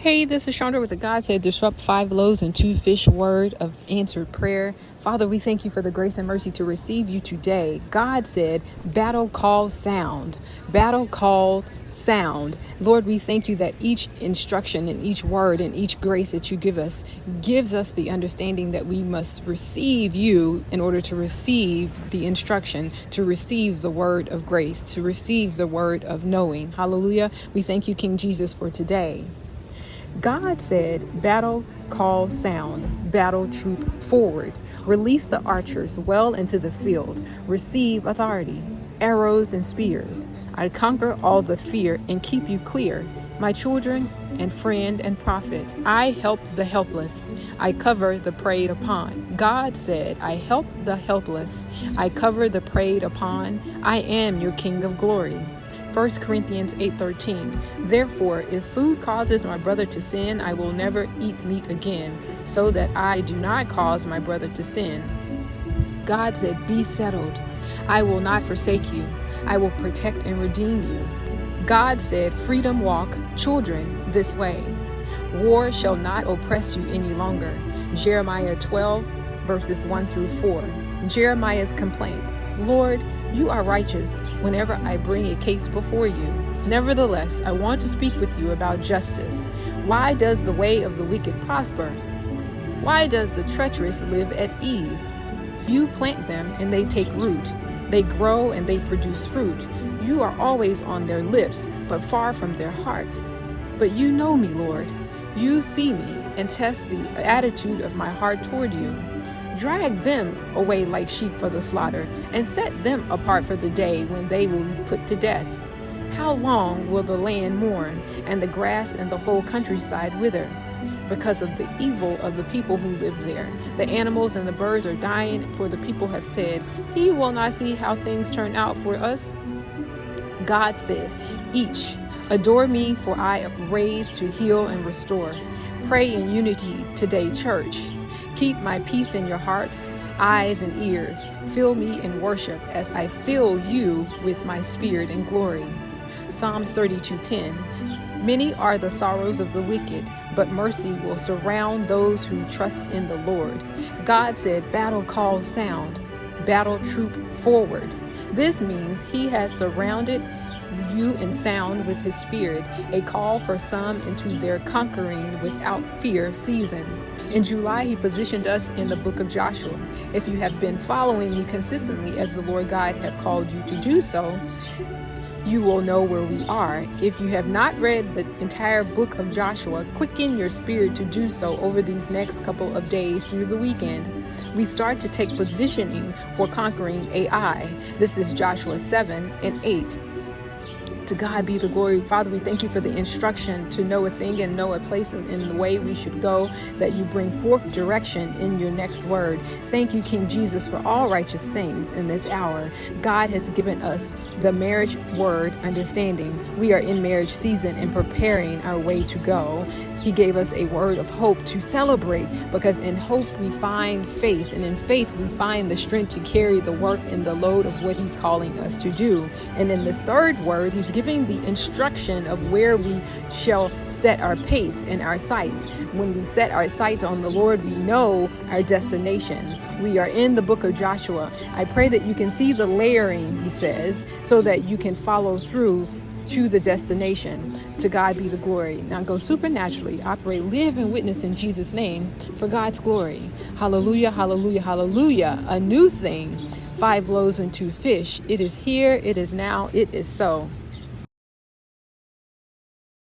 Hey, this is Chondra with the God Said Disrupt 5 Loaves and 2 Fish word of answered prayer. Father, we thank you for the grace and mercy to receive you today. God said, battle call sound. Battle called sound. Lord, we thank you that each instruction and each word and each grace that you give us gives us the understanding that we must receive you in order to receive the instruction, to receive the word of grace, to receive the word of knowing. Hallelujah. We thank you, King Jesus, for today. God said, battle call sound, battle troop forward. Release the archers well into the field. Receive authority, arrows and spears. I conquer all the fear and keep you clear. My children and friend and prophet, I help the helpless. I cover the preyed upon. God said, I help the helpless. I cover the preyed upon. I am your King of glory. 1 Corinthians 8:13. Therefore, if food causes my brother to sin, I will never eat meat again, so that I do not cause my brother to sin. God said, be settled. I will not forsake you. I will protect and redeem you. God said, freedom walk, children, this way. War shall not oppress you any longer. Jeremiah 12, verses 1 through 4. Jeremiah's complaint. Lord, you are righteous whenever I bring a case before you. Nevertheless, I want to speak with you about justice. Why does the way of the wicked prosper? Why does the treacherous live at ease? You plant them and they take root. They grow and they produce fruit. You are always on their lips, but far from their hearts. But you know me, Lord. You see me and test the attitude of my heart toward you. Drag them away like sheep for the slaughter, and set them apart for the day when they will be put to death. How long will the land mourn, and the grass and the whole countryside wither? Because of the evil of the people who live there. The animals and the birds are dying, for the people have said, he will not see how things turn out for us. God said, each, adore me, for I am raised to heal and restore. Pray in unity today, church. Keep my peace in your hearts, eyes, and ears. Fill me in worship as I fill you with my spirit and glory. Psalms 32:10. Many are the sorrows of the wicked, but mercy will surround those who trust in the Lord. God said, battle call sound, battle troop forward. This means he has surrounded you in sound with his spirit, a call for some into their conquering without fear season. In July, he positioned us in the book of Joshua. If you have been following me consistently as the Lord God have called you to do so, you will know where we are. If you have not read the entire book of Joshua, quicken your spirit to do so over these next couple of days through the weekend. We start to take positioning for conquering AI. This is Joshua 7 and 8. To God be the glory. Father, we thank you for the instruction to know a thing and know a place in the way we should go, that you bring forth direction in your next word. Thank you, King Jesus, for all righteous things in this hour. God has given us the marriage word understanding. We are in marriage season and preparing our way to go. He gave us a word of hope to celebrate, because in hope we find faith, and in faith we find the strength to carry the work and the load of what he's calling us to do. And in this third word, he's giving the instruction of where we shall set our pace and our sights. When we set our sights on the Lord, we know our destination. We are in the book of Joshua. I pray that you can see the layering, he says, so that you can follow through to the destination. To God be the glory. Now go supernaturally, operate, live, and witness in Jesus' name for God's glory. Hallelujah, hallelujah, hallelujah. A new thing, 5 loaves and 2 fish. It is here, it is now, it is so.